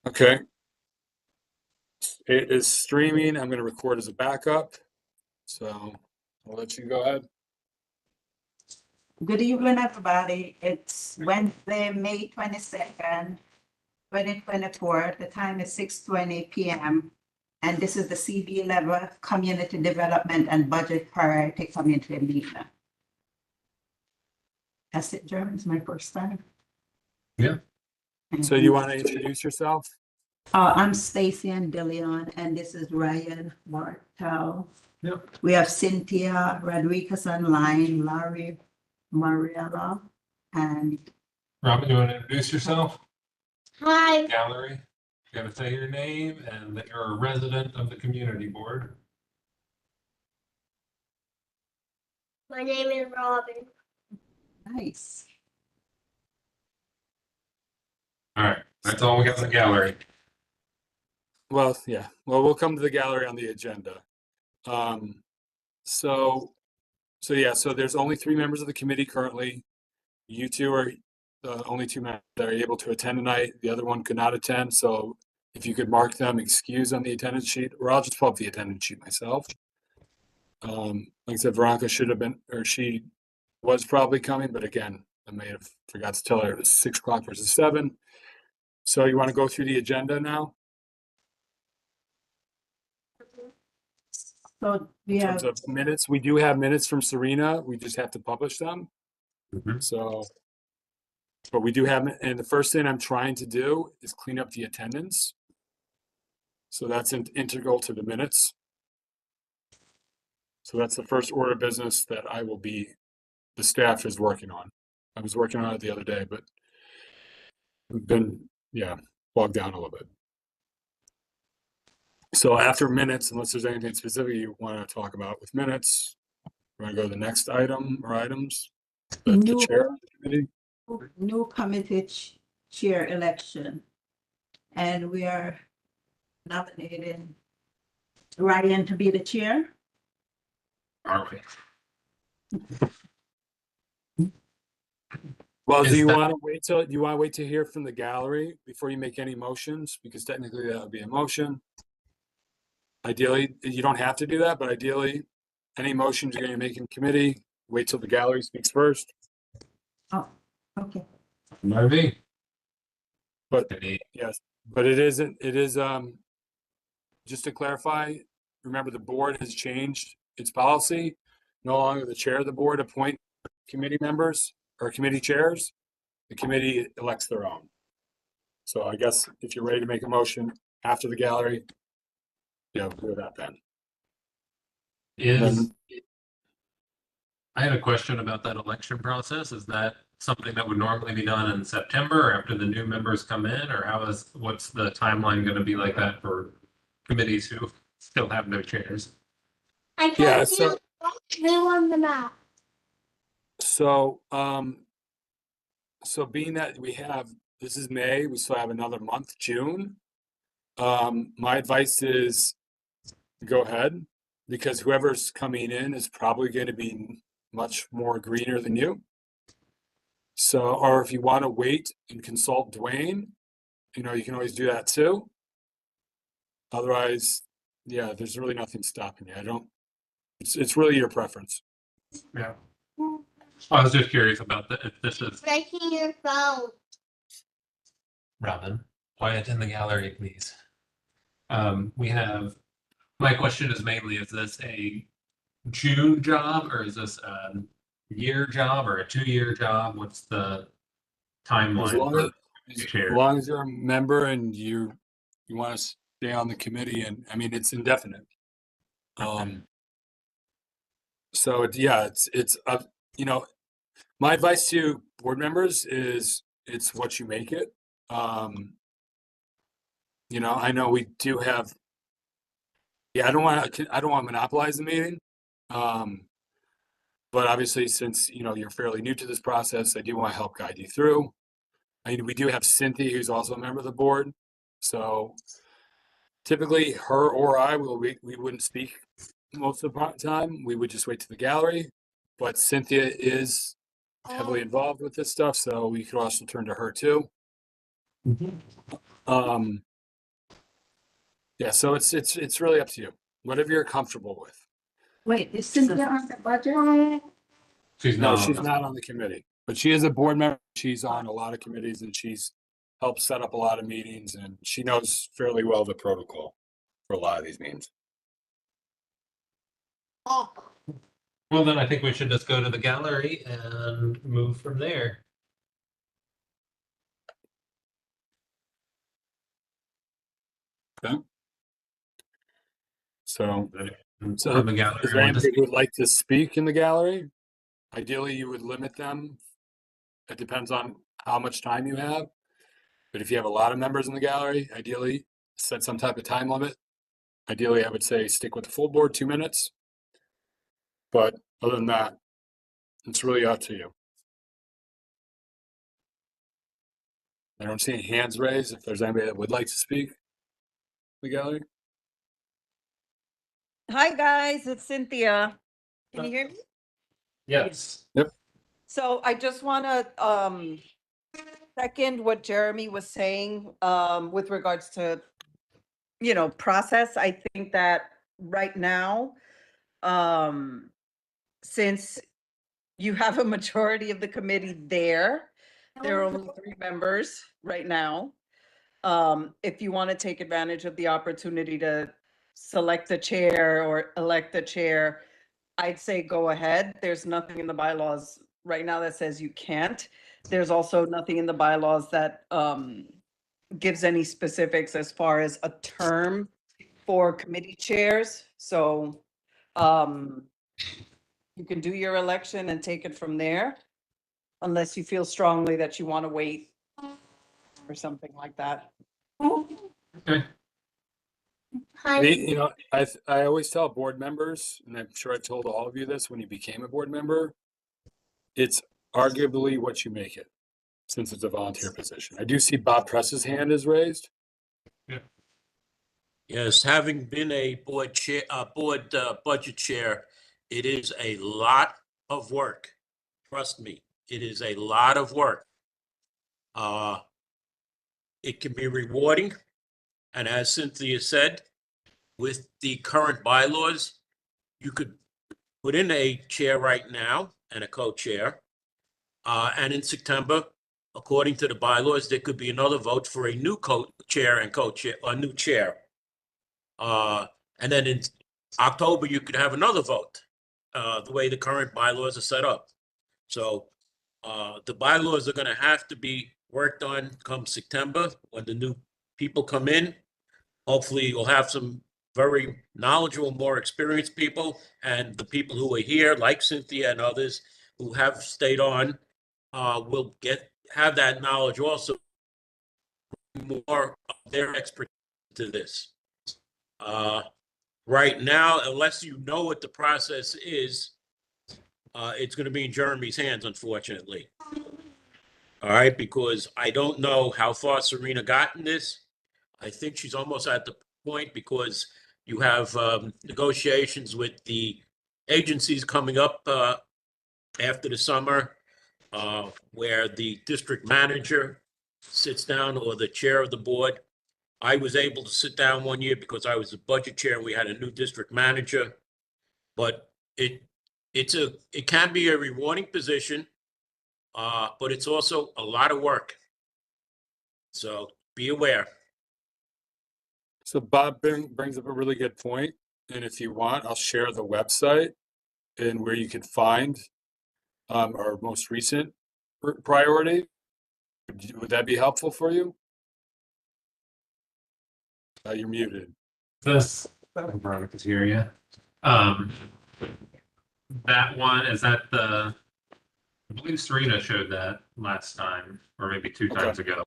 Okay. It is streaming. I'm going to record as a backup. So I'll let you go ahead. Good evening, everybody. It's Wednesday, May 22nd, 2024. The time is 6:20 p.m. And this is the CB level Community Development and Budget Priority Committee meeting. That's it, Jeremy. It's my first time. Yeah. So you want to introduce yourself? I'm Stacy and DeLeon, and this is Ryan Martel. Yep. We have Cynthia Rodriguez online, Larry Mariella, and Robin, you want to introduce yourself? Hi, Gallery. You got to say your name and that you're a resident of the community board. my name is Robin. nice. All right. That's all we got in the gallery. Well, yeah. Well, we'll come to the gallery on the agenda. So there's only 3 members of the committee currently. You two are the only 2 members that are able to attend tonight. The other one could not attend. So if you could mark them excused on the attendance sheet, or I'll just pull up the attendance sheet myself. Like I said, Veronica should have been, or she was probably coming, but again, I may have forgot to tell her it was 6 o'clock versus 7. So you want to go through the agenda now? So we In have, terms of minutes, we do have minutes from Serena. We just have to publish them. Mhm. So, but we do have, and the first thing I'm trying to do is clean up the attendance. So that's integral to the minutes. So that's the first order of business that the staff is working on. I was working on it the other day, but we've been, bogged down a little bit. So after minutes, unless there's anything specific you want to talk about with minutes, we're going to go to the next item or items. The New- chair of the committee. new committee chair election. And we are nominating Ryan to be the chair. Are we? Well, Is do you that- want to wait to hear from the gallery before you make any motions? Because technically that would be a motion. Ideally, you don't have to do that, but ideally, any motions you're going to make in committee, wait till the gallery speaks first. Oh, okay. Maybe. But yes, but it is, just to clarify, remember the board has changed its policy. No longer the chair of the board appoint committee members or committee chairs. The committee elects their own. So I guess if you're ready to make a motion after the gallery, we'll do that then. I had a question about that election process. Is that something that would normally be done in September after the new members come in, or what's the timeline going to be like that for committees who still have no chairs? I Yeah, can't see blue on the map. So, being that this is May, we still have another month, June. My advice is go ahead, because whoever's coming in is probably going to be much more greener than you. So, or if you want to wait and consult Dwayne, you can always do that too. Otherwise, there's really nothing stopping you. It's really your preference. Yeah. I was just curious about if this is Breaking your phone. Robin. Quiet in the gallery, please. My question is mainly, is this a June job or is this a year job or a 2-year job? What's the timeline? As long as you're a member and you want to stay on the committee, and I mean, it's indefinite. So it's my advice to board members is it's what you make it. I know we do have, I don't want to monopolize the meeting. But obviously, since you're fairly new to this process, I do want to help guide you through. I mean, we do have Cynthia, who's also a member of the board. So typically, her or I we wouldn't speak most of the time. We would just wait to the gallery. But Cynthia is heavily involved with this stuff, so we could also turn to her too. Yeah, so it's really up to you, whatever you're comfortable with. Wait, is Cynthia on the budget? She's No, not. she's not on the committee, but she is a board member. She's on a lot of committees and she's helped set up a lot of meetings and she knows fairly well the protocol for a lot of these meetings. Oh, Well, then I think we should just go to the gallery and move from there. So, so From the gallery. is there anybody who would like to speak in the gallery? Ideally, you would limit them. It depends on how much time you have. But if you have a lot of members in the gallery, ideally set some type of time limit. Ideally, I would say stick with the full board, 2 minutes. But other than that, it's really up to you. I don't see any hands raised. If there's anybody that would like to speak in the gallery. Hi, guys, it's Cynthia. Can you hear me? Yes. So I just want to second what Jeremy was saying with regards to, process. I think that right now, since you have a majority of the committee there are only 3 members right now. If you want to take advantage of the opportunity to select a chair or elect a chair, I'd say go ahead. There's nothing in the bylaws right now that says you can't. There's also nothing in the bylaws that gives any specifics as far as a term for committee chairs. So you can do your election and take it from there, unless you feel strongly that you want to wait or something like that. Okay. hi. You know, I always tell board members, and I'm sure I told all of you this when you became a board member, it's arguably what you make it, since it's a volunteer position. I do see Bob Press's hand is raised. Yes, having been a board chair, budget chair, it is a lot of work. Trust me, it is a lot of work. It can be rewarding, and as Cynthia said, with the current bylaws, you could put in a chair right now and a co-chair. And in September, according to the bylaws, there could be another vote for a new co-chair and co-chair, a new chair. And then in October, you could have another vote, the way the current bylaws are set up. So the bylaws are going to have to be worked on come September when the new people come in. Hopefully, you'll have some very knowledgeable, more experienced people, and the people who are here, like Cynthia and others who have stayed on, will have that knowledge also, more of their expertise to this. Right now, unless you know what the process is, it's going to be in Jeremy's hands, unfortunately. All right, because I don't know how far Serena got in this. I think she's almost at the point because you have negotiations with the agencies coming up after the summer, where the district manager sits down, or the chair of the board. I was able to sit down one year because I was the budget chair and we had a new district manager. But it can be a rewarding position, but it's also a lot of work. So be aware. So Bob brings up a really good point. And if you want, I'll share the website and where you can find our most recent priority. Would that be helpful for you? You're muted. This, Veronica's here, yeah. That one, is that I believe Serena showed that last time, or maybe 2 Okay. times ago.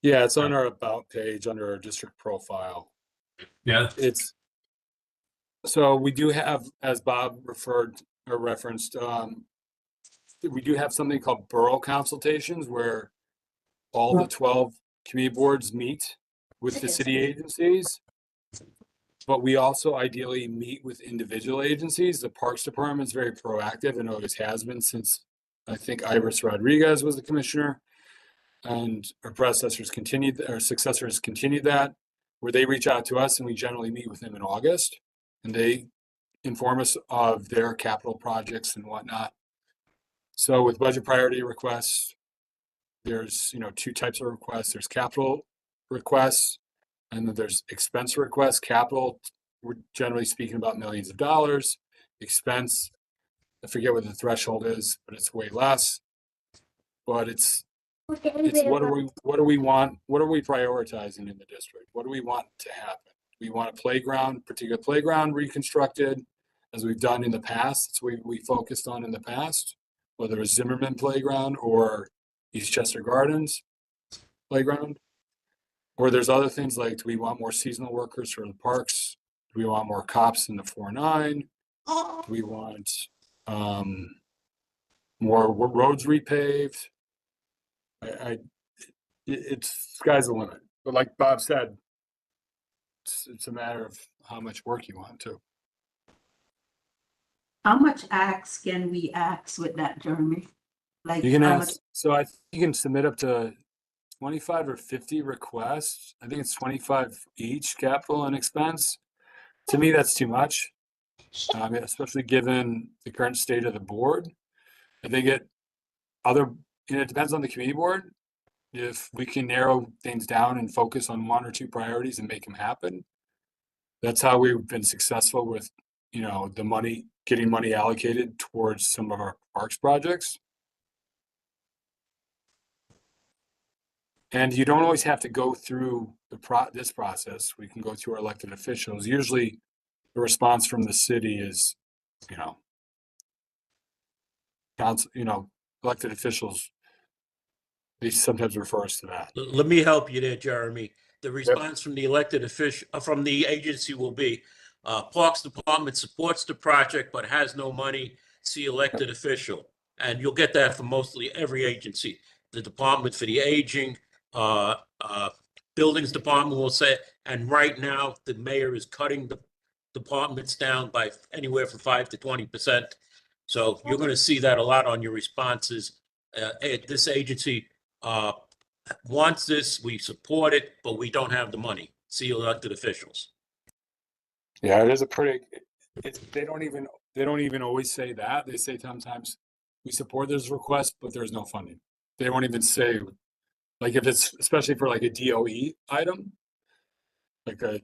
Yeah, it's on our about page under our district profile. Yeah. So we do have, as Bob referred or referenced, we do have something called borough consultations where all the 12 community boards meet with the city agencies. But we also ideally meet with individual agencies. The Parks Department is very proactive and always has been since I think Iris Rodriguez was the commissioner. And our successors continued that. where they reach out to us and we generally meet with them in August and they inform us of their capital projects and whatnot. So with budget priority requests, there's, you know, two types of requests. There's capital requests and then there's expense requests. Capital, we're generally speaking about millions of dollars. Expense, I forget what the threshold is, but it's way less. But it's what do we want? What are we prioritizing in the district? What do we want to happen? We want a playground, particular playground reconstructed, as we've done in the past. That's what we focused on in the past, whether it's Zimmerman Playground or Eastchester Gardens Playground. Or there's other things like, do we want more seasonal workers for the parks? Do we want more cops in the 4-9? Do we want more roads repaved? It's sky's the limit. But like Bob said, it's a matter of how much work you want to. How much acts can we ask with that, Jeremy? Like You can how ask, so I think you can submit up to 25 or 50 requests. I think it's 25 each, capital and expense. To me, that's too much, especially given the current state of the board. I think it depends on the committee board. If we can narrow things down and focus on one or two priorities and make them happen, that's how we've been successful with, you know, the money, getting money allocated towards some of our parks projects. And you don't always have to go through this process. We can go through our elected officials. Usually the response from the city is, you know, elected officials, they sometimes refer us to that. Let me help you there, Jeremy. The response from the elected official, from the agency will be, Parks Department supports the project but has no money, see elected official. And you'll get that from mostly every agency. The Department for the Aging, Buildings Department will say, and right now the mayor is cutting the departments down by anywhere from 5 to 20%. So you're going to see that a lot on your responses. This agency wants this, we support it, but we don't have the money. See elected officials. Yeah, it is a pretty, they don't even always say that. They say sometimes we support this request, but there's no funding. They won't even say, like if it's, especially for like a DOE item, like a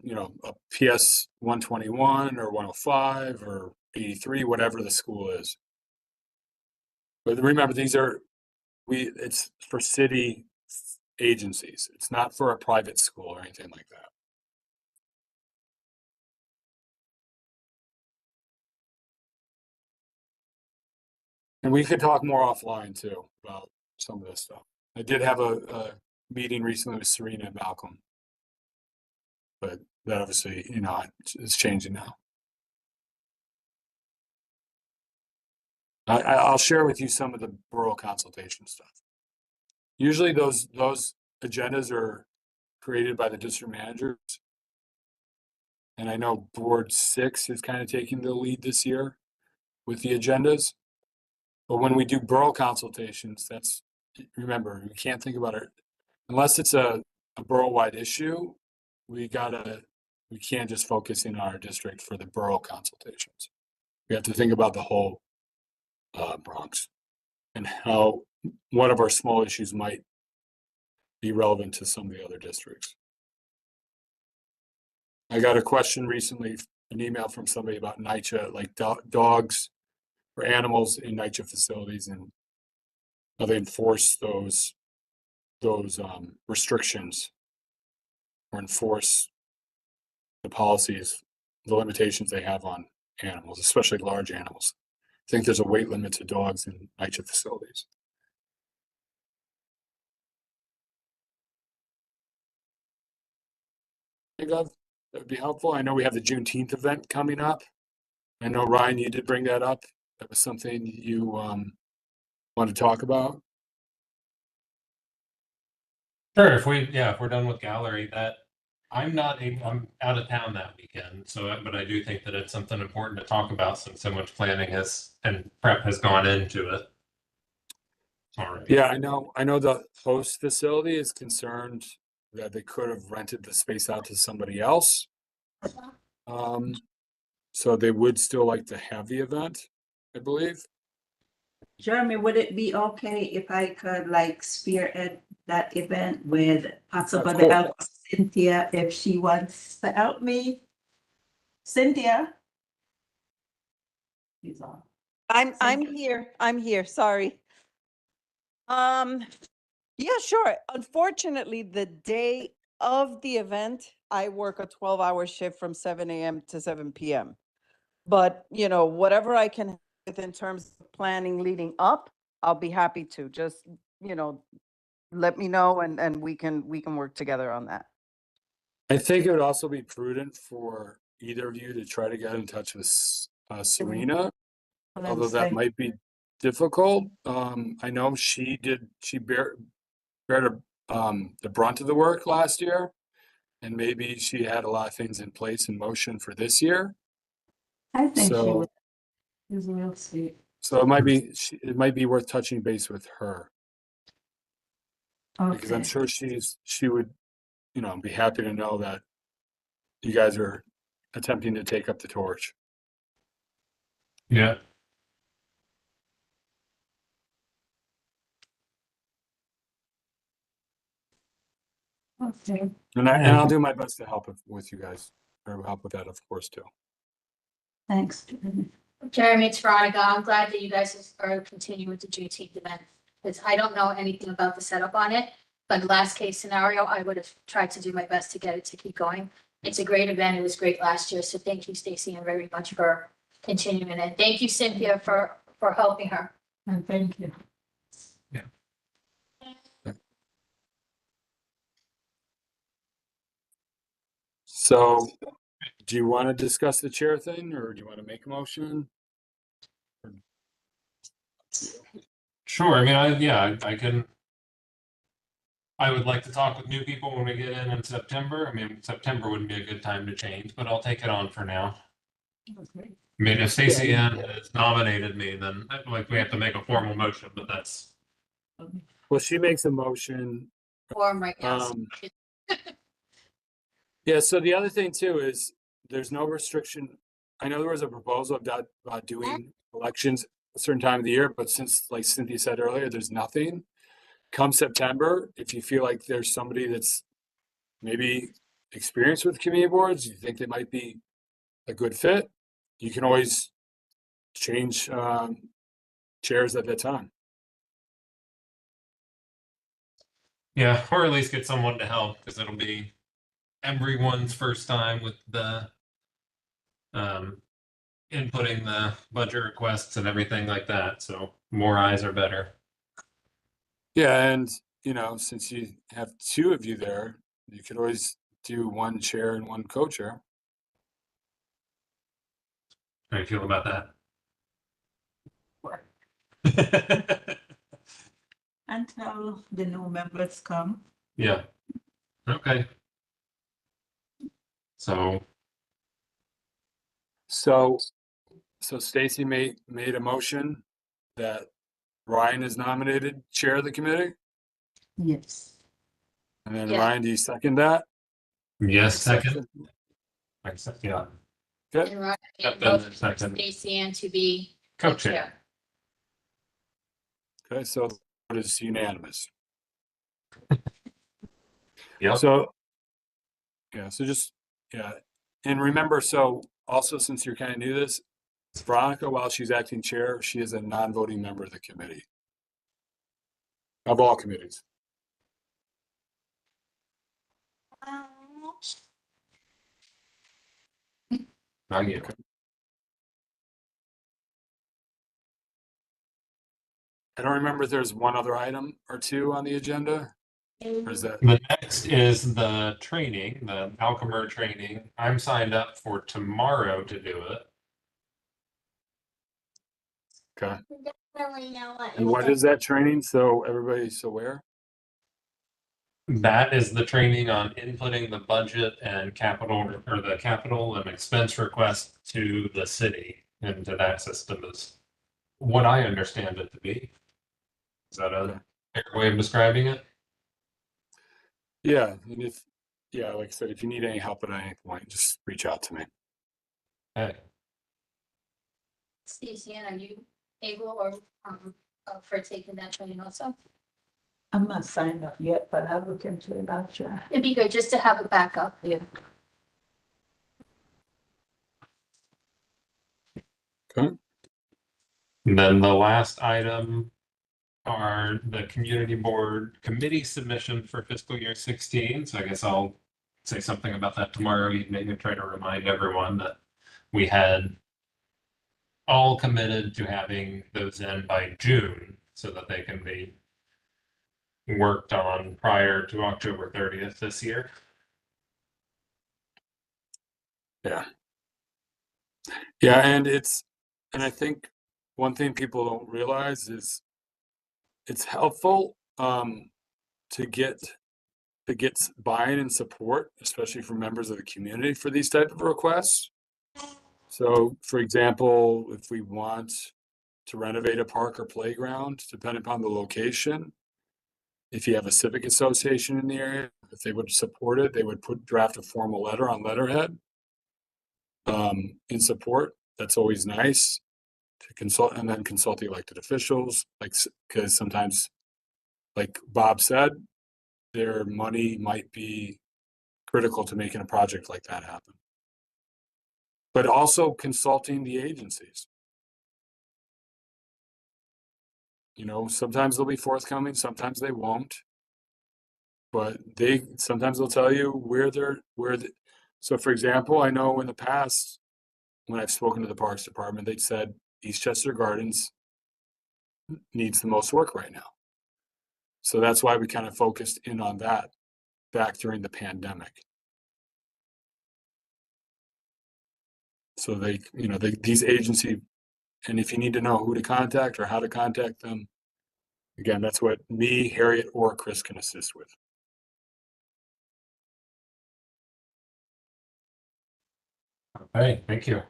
PS 121 or 105 or 83, whatever the school is. But remember, it's for city agencies. It's not for a private school or anything like that. And we could talk more offline too about some of this stuff. I did have a meeting recently with Serena and Malcolm, but that obviously, it's changing now. I'll share with you some of the borough consultation stuff. Usually those agendas are created by the district managers. And I know Board 6 is kind of taking the lead this year with the agendas. But when we do borough consultations, remember, we can't think about it unless it's a borough-wide issue. We can't just focus in our district for the borough consultations. We have to think about the whole Bronx and how one of our small issues might be relevant to some of the other districts. I got a question recently, an email from somebody about NYCHA, like dogs or animals in NYCHA facilities and how they enforce those restrictions or enforce the policies, the limitations they have on animals, especially large animals. I think there's a weight limit to dogs in NYCHA facilities. That would be helpful. I know we have the Juneteenth event coming up. I know, Ryan, you did bring that up. That was something you want to talk about. Sure, if we're done with gallery, I'm out of town that weekend. So, but I do think that it's something important to talk about since so much planning and prep has gone into it. All right. Yeah, I know the host facility is concerned that they could have rented the space out to somebody else. So they would still like to have the event, I believe. Jeremy, would it be okay if I could like spearhead that event with possible course. help of Cynthia if she wants to help me? Cynthia? She's on. I'm here, sorry. Yeah, sure. Unfortunately, the day of the event, I work a 12-hour shift from 7 AM to 7 PM. But, you know, whatever I can help with in terms of planning leading up, I'll be happy to. Just, you know, let me know and we can work together on that. I think it would also be prudent for either of you to try to get in touch with Serena, although that might be difficult. I know she bared the brunt of the work last year, and maybe she had a lot of things in place in motion for this year. I think she So, would. She's real sweet. so it might be worth touching base with her, because I'm Okay. sure she would, you know, be happy to know that you guys are attempting to take up the torch. Yeah. Okay. And I'll do my best to help with you guys, or help with that, of course, too. Thanks, Jeremy. Jeremy, it's Veronica. I'm glad that you guys are continuing with the Juneteenth event. Because I don't know anything about the setup on it, but last case scenario, I would have tried to do my best to get it to keep going. It's a great event. It was great last year. So thank you, Stacy, and very much for continuing it. Thank you, Cynthia, for helping her. And thank you. So, do you want to discuss the chair thing, or do you want to make a motion? Sure. I mean, I can. I would like to talk with new people when we get in September. I mean, September wouldn't be a good time to change, but I'll take it on for now. Okay. I mean, if Stacey Ann has nominated me, then like we have to make a formal motion, but that's. Well, she makes a motion. Form right now. Yeah, so the other thing too is there's no restriction. I know there was a proposal about doing elections a certain time of the year, but since, like Cynthia said earlier, there's nothing. Come September, if you feel like there's somebody that's maybe experienced with community boards, you think they might be a good fit, you can always change chairs at that time. Yeah, or at least get someone to help, because it'll be everyone's first time with the inputting the budget requests and everything like that. So more eyes are better. Yeah, and you know, since you have two of you there, you could always do one chair and one co-chair. How do you feel about that? Until the new members come. Yeah. Okay. So So Stacy made a motion that Ryan is nominated chair of the committee, Yes. and then Yeah. Ryan, do you second that? yes, second. Yeah. Okay, And Ryan made Yep, a then motion for second. Stacy Ann to be Co-chair. chair. okay, so the vote is unanimous. Yep. So, yeah, so just, yeah, and remember, so also since you're kind of new to this, Veronica, while she's acting chair, she is a non-voting member of the committee. Of all committees. Not you. I don't remember if there's one other item or two on the agenda, or is that, The next is the training, the Alchemer training. I'm signed up for tomorrow to do it. okay? Definitely know what. And what is that training, so everybody's aware? That is the training on inputting the budget and capital, or the capital and expense request to the city into that system is what I understand it to be. Is that a fair way of describing it? Yeah, and if, yeah, like I said, if you need any help at any point, just reach out to me. Okay. Stacey, are you able or up for taking that training also? I'm not signed up yet, but I'll look into it, I'll try. It'd be good just to have a backup. Yeah. Okay. And then the last item are the community board committee submission for fiscal year 16. So I guess I'll say something about that tomorrow evening and try to remind everyone that we had all committed to having those in by June so that they can be worked on prior to October 30th this year. Yeah. Yeah, and I think one thing people don't realize is it's helpful to get buy-in and support, especially from members of the community for these type of requests. So, for example, if we want to renovate a park or playground, depending upon the location, if you have a civic association in the area, if they would support it, they would draft a formal letter on letterhead in support. That's always nice to consult, and then consult the elected officials, like, because sometimes, like Bob said, their money might be critical to making a project like that happen. But also consulting the agencies. You know, sometimes they'll be forthcoming, sometimes they won't. But sometimes they'll tell you so for example, I know in the past, when I've spoken to the Parks Department, they'd said Eastchester Gardens needs the most work right now. So that's why we kind of focused in on that back during the pandemic. So these agencies, and if you need to know who to contact or how to contact them, again, that's what me, Harriet, or Chris can assist with. Okay, thank you.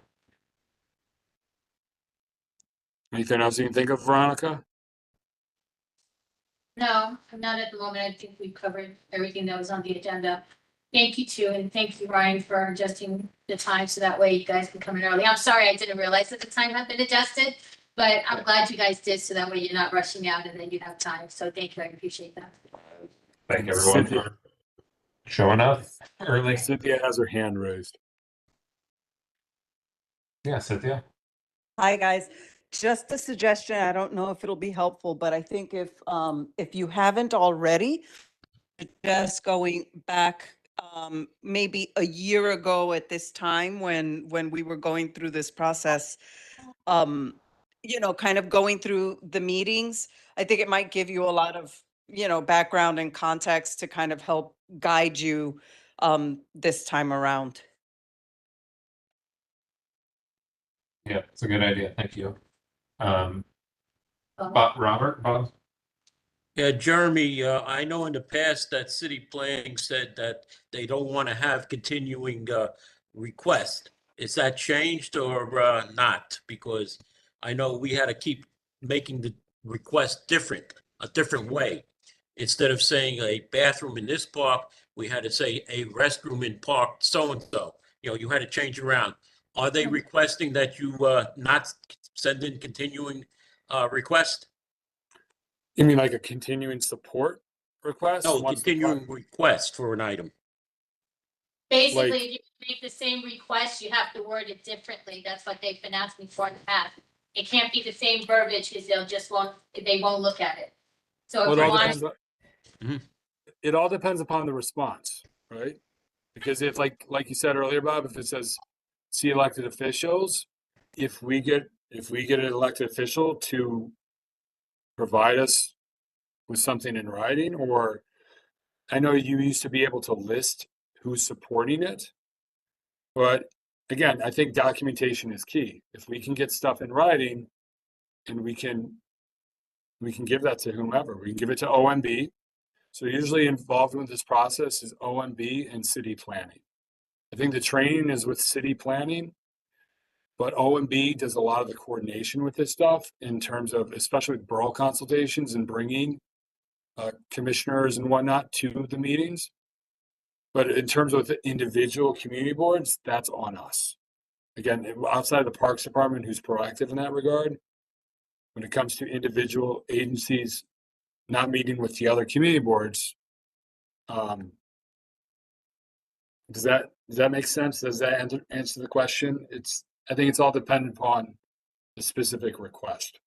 Anything else you can think of, Veronica? No, not at the moment. I think we covered everything that was on the agenda. Thank you too, and thank you, Ryan, for adjusting the time so that way you guys can come in early. I'm sorry I didn't realize that the time had been adjusted, but I'm glad you guys did, so that way you're not rushing out and then you have time. So thank you, I appreciate that. Thank everyone Cynthia. for showing up early. Cynthia has her hand raised. Yeah, Cynthia. Hi, guys. Just a suggestion. I don't know if it'll be helpful, but I think if you haven't already, just going back maybe a year ago at this time when we were going through this process, kind of going through the meetings, I think it might give you a lot of, background and context to kind of help guide you this time around. Yeah, it's a good idea. Thank you. Bob? Bob? Yeah, Jeremy, I know in the past that city planning said that they don't want to have continuing requests. Is that changed or not? Because I know we had to keep making the request a different way. Instead of saying a bathroom in this park, we had to say a restroom in park so-and-so. You had to change around. Are they requesting that you not send in continuing request? You mean like a continuing support request? No, once the continuing request for an item. Basically, Like- if you make the same request, you have to word it differently. That's what they've been asking for in the past. It can't be the same verbiage because they won't look at it. So Well, if it you all want, depends Mhm. it all depends upon the response, right? Because if like you said earlier, Bob, if it says see elected officials, if we get an elected official to provide us with something in writing, or I know you used to be able to list who's supporting it, but again, I think documentation is key. If we can get stuff in writing and we can give that to whomever, we can give it to OMB. So usually involved with this process is OMB and city planning. I think the training is with city planning, but OMB does a lot of the coordination with this stuff in terms of, especially with borough consultations and bringing commissioners and whatnot to the meetings. But in terms of the individual community boards, that's on us. Again, outside of the Parks Department, who's proactive in that regard, when it comes to individual agencies not meeting with the other community boards, does that make sense? Does that answer the question? I think it's all dependent upon the specific request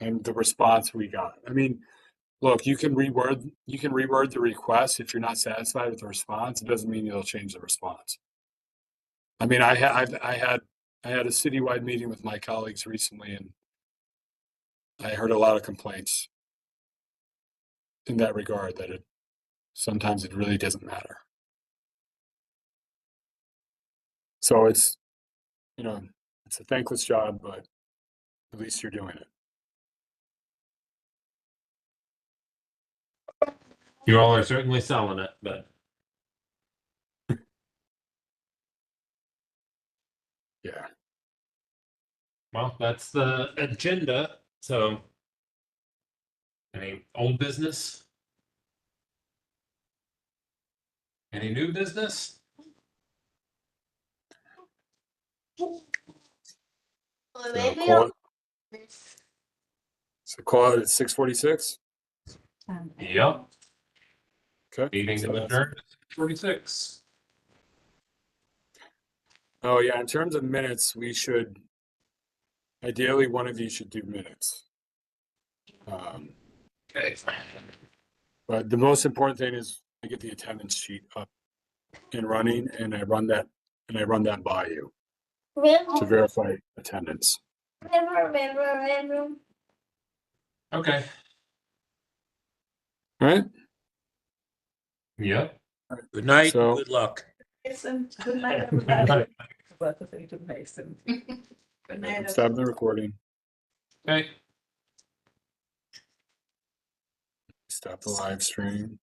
and the response we got. I mean, look, you can reword the request if you're not satisfied with the response. It doesn't mean you'll change the response. I mean, I had a citywide meeting with my colleagues recently, and I heard a lot of complaints in that regard that sometimes it really doesn't matter. So it's a thankless job, but at least you're doing it. You all are certainly selling it, but Yeah. well, that's the agenda. So any old business? Any new business? So call it at 6:46. Yep. Okay. Meeting So that's- adjourned. 46. Oh yeah, in terms of minutes, we should ideally one of you should do minutes. Okay. But the most important thing is I get the attendance sheet up and running, and I run that by you to verify attendance. Okay. All right. Yep. Good night, So- good luck. Mason, good night, Good everybody. night. About to say to Mason. Good night. Stop the recording. Okay. Stop the live stream.